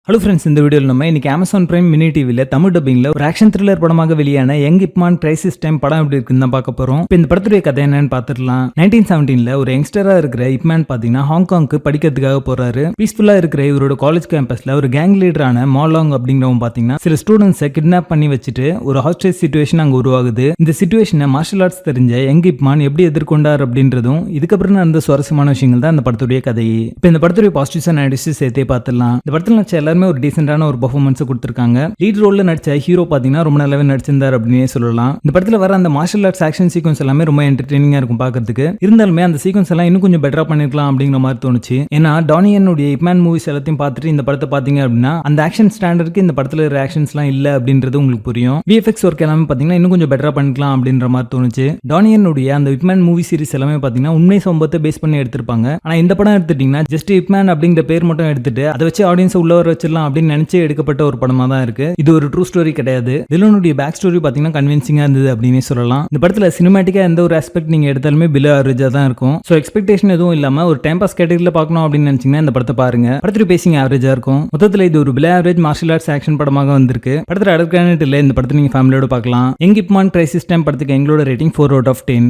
Hello friends, இந்த வீடியோவில் நம்ம இன்னைக்கு Amazon Prime மினி டிவியில் தமிழ் டப்பிங்கில் ஒரு ஆக்ஷன் த்ரில்லர் படமாக வெளியான யங் இப் மான் கிரைசிஸ் டைம் படம் எப்படி இருக்குன்னு தான் பார்க்க போகிறோம். இப்போ இந்த படத்துடைய கதை என்னன்னு பார்த்துடலாம். 1917 ஒரு யங்ஸ்டராக இருக்கிற இப்மேன் பார்த்தீங்கன்னா ஹாங்காங்க்கு படிக்கிறதுக்காக போறாரு. பீஸ்ஃபுல்லாக இருக்கிற இவரோட காலேஜ் கேம்பஸில் ஒரு கேங் லீடரான மாலாங் அப்படிங்கிறவங்க பார்த்தீங்கன்னா சில ஸ்டூடெண்ட்ஸை கிட்னாப் பண்ணி வச்சுட்டு ஒரு ஹாஸ்டேஜ் சிச்சுவேஷன் அங்கே உருவாகுது. இந்த சிச்சுவேஷனை மார்ஷல் ஆர்ட்ஸ் தெரிஞ்ச யங் இப் மான் எப்படி எதிர்கொண்டார் அப்படின்றதும் இதுக்கப்புறம் நடந்த சுவாரஸ்யமான விஷயங்கள் தான் இந்த படத்துடைய கதை. இப்போ இந்த படத்துடைய பாசிட்டிவ்ஸ் அண்ட் நெகட்டிவ்ஸ் சேர்த்தே பார்த்துடலாம். இந்த படத்தில் நடிச்ச எல்லாருமே ஒரு டீசென்டான ஒரு பெர்ஃபார்மன்ஸ் கொடுத்திருக்காங்க. லீட் ரோல்ல நடிச்ச ஹீரோ பாத்தீங்கன்னா ரொம்ப நல்லாவே நடிச்சிருந்தார் அப்படினே சொல்லலாம். இந்த படத்துல வர அந்த மார்ஷல் ஆர்ட்ஸ் ஆக்ஷன் சீக்வன்ஸ் எல்லாமே ரொம்ப என்டர்டெய்னிங்கா இருக்கும் பார்க்கிறதுக்கு. இருந்தாலுமே அந்த சீக்வன்ஸ் எல்லாம் இன்னும் கொஞ்சம் பெட்டரா பண்ணிருக்கலாம் அப்படிங்கிற மாதிரி தோணுச்சு. ஏன்னா டானியனுடைய இப்மேன் மூவிஸ் எல்லாத்தையும் பார்த்துட்டு இந்த படத்தை பாத்தீங்க அப்படின்னா அந்த ஆக்ஷன் ஸ்டாண்டர்டுக்கு இந்த படத்துல இருக்கிற ஆக்ஷன்ஸ் எல்லாம் இல்ல அப்படின்றது உங்களுக்கு புரியும். விஎஃப்எக்ஸ் ஒர்க் எல்லாமே பாத்தீங்கன்னா இன்னும் கொஞ்சம் பெட்டரா பண்ணிக்கலாம் அப்படின்ற மாதிரி தோணுச்சு. டானியனுடைய அந்த இப்மேன் மூவி சீரிஸ் எல்லாமே பாத்தீங்கன்னா உண்மை சம்பவத்தை பேஸ் பண்ணி எடுத்திருப்பாங்க. ஆனா இந்த படம் எடுத்துட்டீங்கன்னா ஜஸ்ட் இப்மேன் அப்படிங்கிற பேர் மட்டும் எடுத்துட்டு அதை வச்சு ஆடியன்ஸ் உள்ள வர வச்சிடலாம் அப்படின்னு நினைச்சு எடுக்கப்பட்ட ஒரு படமா தான் இருக்கு. இது ஒரு ட்ரூ ஸ்டோரி கிடையாது. வில்லனுடைய பேக் ஸ்டோரி பாத்தீங்கன்னா கன்வின்சிங்கா இருந்தது அப்படின்னு சொல்லலாம். இந்த படத்துல சினிமேட்டிக்கா எந்த ஒரு ஆஸ்பெக்ட் நீங்க எடுத்தாலுமே பிலோ ஆவரேஜா தான் இருக்கும். சோ எக்ஸ்பெக்டேஷன் எதுவும் இல்லாம ஒரு டைம் பாஸ் கேட்டகரியில பார்க்கணும் அப்படின்னு நினைச்சீங்கன்னா இந்த படத்தை பாருங்க. படத்துல பேசிங் ஆவரேஜா இருக்கும். மொத்தத்துல இது ஒரு below average martial arts action படமாக வந்திருக்கு. படத்துல அடர்கானட் இல்ல. இந்த படத்தை நீங்க ஃபேமிலியோட பார்க்கலாம். யங் இப் மான் கிரைசிஸ் டைம் படத்துக்கு எங்களோட ரேட்டிங் 4 out of 10.